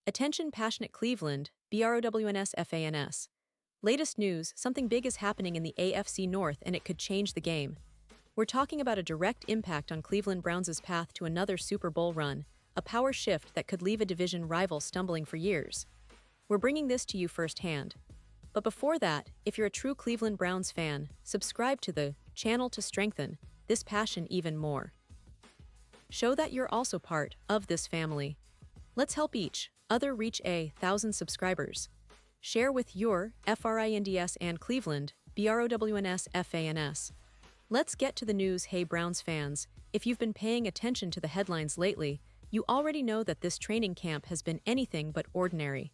Attention passionate Cleveland, BROWNS FANS. Latest news, something big is happening in the AFC North and it could change the game. We're talking about a direct impact on Cleveland Browns' path to another Super Bowl run, a power shift that could leave a division rival stumbling for years. We're bringing this to you firsthand. But before that, if you're a true Cleveland Browns fan, subscribe to the channel to strengthen this passion even more. Show that you're also part of this family. Let's help each other reach 1,000 subscribers. Share with your FRINDS and Cleveland, BROWNS FANS. Let's get to the news. Hey Browns fans, if you've been paying attention to the headlines lately, you already know that this training camp has been anything but ordinary.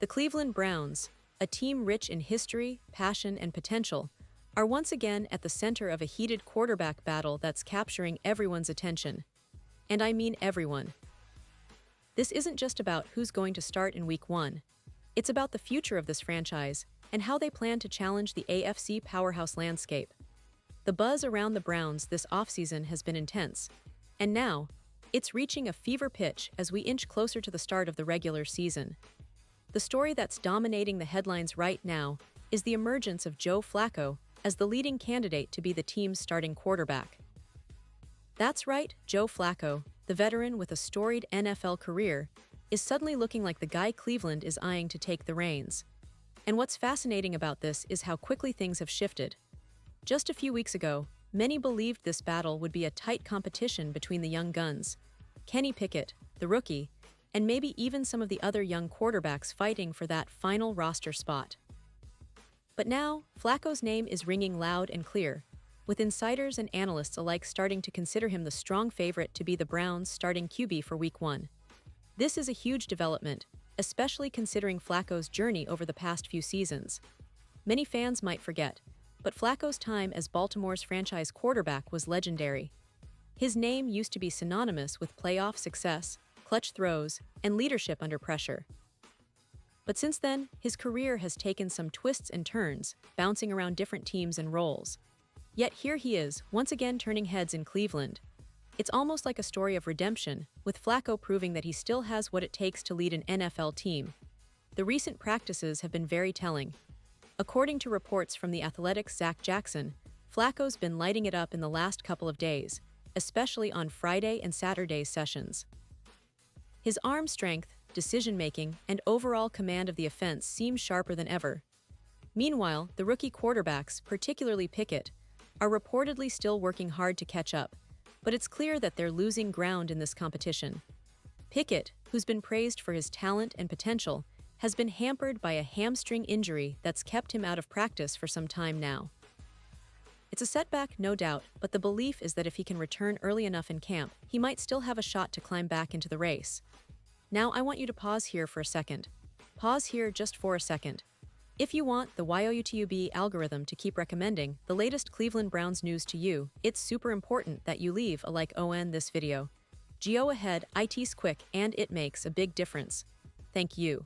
The Cleveland Browns, a team rich in history, passion, and potential, are once again at the center of a heated quarterback battle that's capturing everyone's attention. And I mean everyone. This isn't just about who's going to start in Week 1. It's about the future of this franchise and how they plan to challenge the AFC powerhouse landscape. The buzz around the Browns this offseason has been intense, and now, it's reaching a fever pitch as we inch closer to the start of the regular season. The story that's dominating the headlines right now is the emergence of Joe Flacco as the leading candidate to be the team's starting quarterback. That's right, Joe Flacco, the veteran with a storied NFL career, is suddenly looking like the guy Cleveland is eyeing to take the reins. And what's fascinating about this is how quickly things have shifted. Just a few weeks ago, many believed this battle would be a tight competition between the young guns, Kenny Pickett, the rookie, and maybe even some of the other young quarterbacks fighting for that final roster spot. But now, Flacco's name is ringing loud and clear, with insiders and analysts alike starting to consider him the strong favorite to be the Browns' starting QB for Week 1. This is a huge development, especially considering Flacco's journey over the past few seasons. Many fans might forget, but Flacco's time as Baltimore's franchise quarterback was legendary. His name used to be synonymous with playoff success, clutch throws, and leadership under pressure. But since then, his career has taken some twists and turns, bouncing around different teams and roles. Yet here he is, once again turning heads in Cleveland. It's almost like a story of redemption, with Flacco proving that he still has what it takes to lead an NFL team. The recent practices have been very telling. According to reports from The Athletic's Zach Jackson, Flacco's been lighting it up in the last couple of days, especially on Friday and Saturday's sessions. His arm strength, decision-making, and overall command of the offense seem sharper than ever. Meanwhile, the rookie quarterbacks, particularly Pickett, are reportedly still working hard to catch up, but it's clear that they're losing ground in this competition. Pickett, who's been praised for his talent and potential, has been hampered by a hamstring injury that's kept him out of practice for some time now. It's a setback, no doubt, but the belief is that if he can return early enough in camp, he might still have a shot to climb back into the race. Now I want you to pause here for a second. Pause here just for a second. If you want the YOUTUB algorithm to keep recommending the latest Cleveland Browns news to you, it's super important that you leave a like on this video. Go ahead, it's quick and it makes a big difference. Thank you.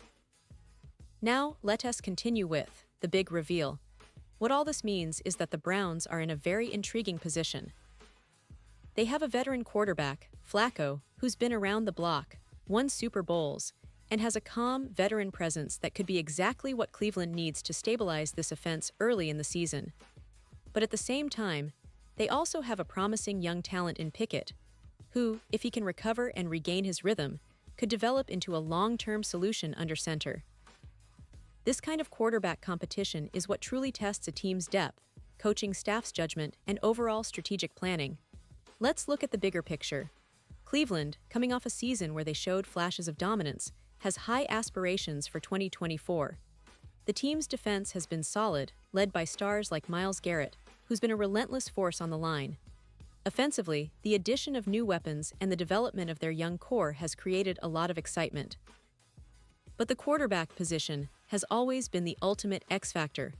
Now, let us continue with the big reveal. What all this means is that the Browns are in a very intriguing position. They have a veteran quarterback, Flacco, who's been around the block, won Super Bowls, and has a calm, veteran presence that could be exactly what Cleveland needs to stabilize this offense early in the season. But at the same time, they also have a promising young talent in Pickett, who, if he can recover and regain his rhythm, could develop into a long-term solution under center. This kind of quarterback competition is what truly tests a team's depth, coaching staff's judgment, and overall strategic planning. Let's look at the bigger picture. Cleveland, coming off a season where they showed flashes of dominance, has high aspirations for 2024. The team's defense has been solid, led by stars like Myles Garrett, who's been a relentless force on the line. Offensively, the addition of new weapons and the development of their young core has created a lot of excitement. But the quarterback position has always been the ultimate X factor.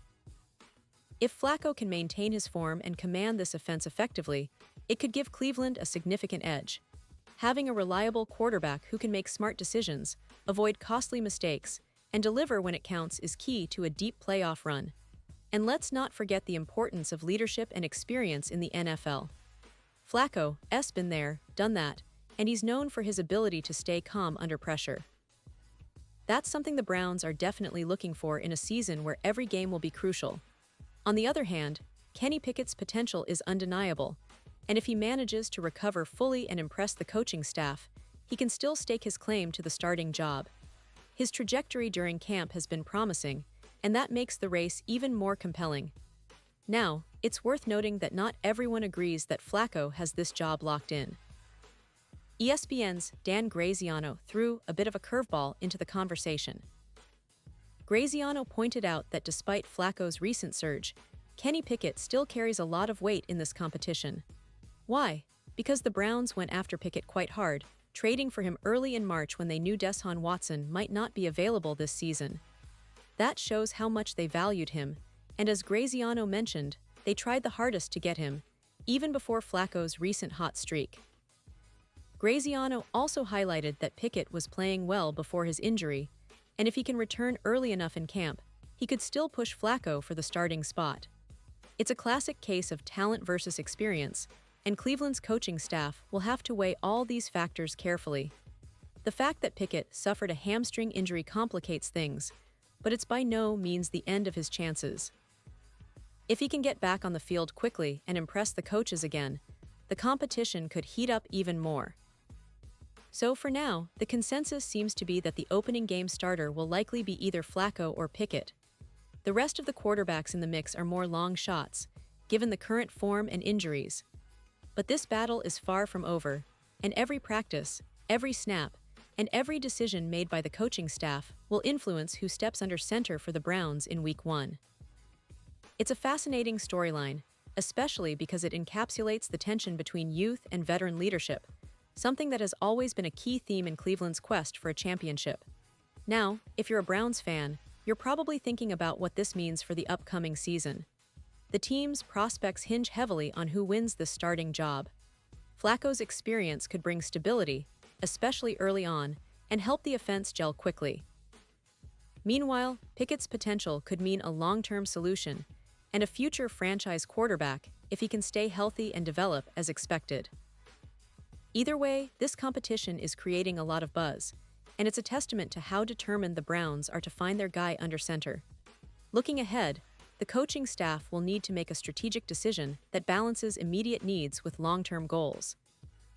If Flacco can maintain his form and command this offense effectively, it could give Cleveland a significant edge. Having a reliable quarterback who can make smart decisions, avoid costly mistakes, and deliver when it counts is key to a deep playoff run. And let's not forget the importance of leadership and experience in the NFL. Flacco's been there, done that, and he's known for his ability to stay calm under pressure. That's something the Browns are definitely looking for in a season where every game will be crucial. On the other hand, Kenny Pickett's potential is undeniable, and if he manages to recover fully and impress the coaching staff, he can still stake his claim to the starting job. His trajectory during camp has been promising, and that makes the race even more compelling. Now, it's worth noting that not everyone agrees that Flacco has this job locked in. ESPN's Dan Graziano threw a bit of a curveball into the conversation. Graziano pointed out that despite Flacco's recent surge, Kenny Pickett still carries a lot of weight in this competition. Why? Because the Browns went after Pickett quite hard, trading for him early in March when they knew Deshaun Watson might not be available this season. That shows how much they valued him, and as Graziano mentioned, they tried the hardest to get him, even before Flacco's recent hot streak. Graziano also highlighted that Pickett was playing well before his injury, and if he can return early enough in camp, he could still push Flacco for the starting spot. It's a classic case of talent versus experience, and Cleveland's coaching staff will have to weigh all these factors carefully. The fact that Pickett suffered a hamstring injury complicates things, but it's by no means the end of his chances. If he can get back on the field quickly and impress the coaches again, the competition could heat up even more. So for now, the consensus seems to be that the opening game starter will likely be either Flacco or Pickett. The rest of the quarterbacks in the mix are more long shots, given the current form and injuries. But this battle is far from over, and every practice, every snap, and every decision made by the coaching staff will influence who steps under center for the Browns in Week 1. It's a fascinating storyline, especially because it encapsulates the tension between youth and veteran leadership, something that has always been a key theme in Cleveland's quest for a championship. Now, if you're a Browns fan, you're probably thinking about what this means for the upcoming season. The team's prospects hinge heavily on who wins this starting job. Flacco's experience could bring stability, especially early on, and help the offense gel quickly. Meanwhile, Pickett's potential could mean a long-term solution and a future franchise quarterback if he can stay healthy and develop as expected. Either way, this competition is creating a lot of buzz, and it's a testament to how determined the Browns are to find their guy under center. Looking ahead, the coaching staff will need to make a strategic decision that balances immediate needs with long-term goals.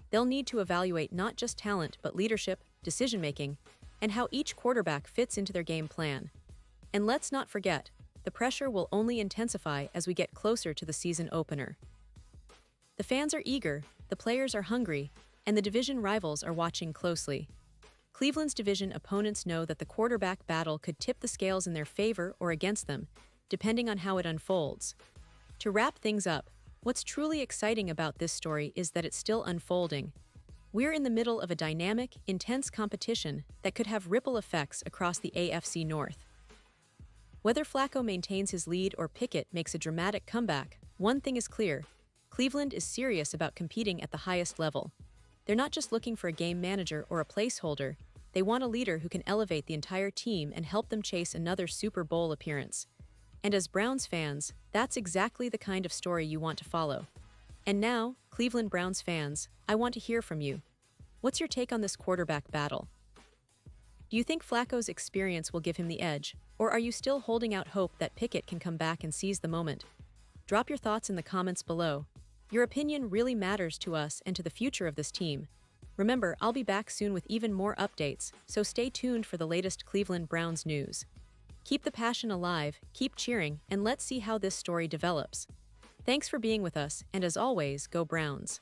They'll need to evaluate not just talent but leadership, decision-making, and how each quarterback fits into their game plan. And let's not forget, the pressure will only intensify as we get closer to the season opener. The fans are eager, the players are hungry, and the division rivals are watching closely. Cleveland's division opponents know that the quarterback battle could tip the scales in their favor or against them, depending on how it unfolds. To wrap things up, what's truly exciting about this story is that it's still unfolding. We're in the middle of a dynamic, intense competition that could have ripple effects across the AFC North. Whether Flacco maintains his lead or Pickett makes a dramatic comeback, one thing is clear: Cleveland is serious about competing at the highest level. They're not just looking for a game manager or a placeholder, they want a leader who can elevate the entire team and help them chase another Super Bowl appearance. And as Browns fans, that's exactly the kind of story you want to follow. And now, Cleveland Browns fans, I want to hear from you. What's your take on this quarterback battle? Do you think Flacco's experience will give him the edge, or are you still holding out hope that Pickett can come back and seize the moment? Drop your thoughts in the comments below. Your opinion really matters to us and to the future of this team. Remember, I'll be back soon with even more updates, so stay tuned for the latest Cleveland Browns news. Keep the passion alive, keep cheering, and let's see how this story develops. Thanks for being with us, and as always, go Browns.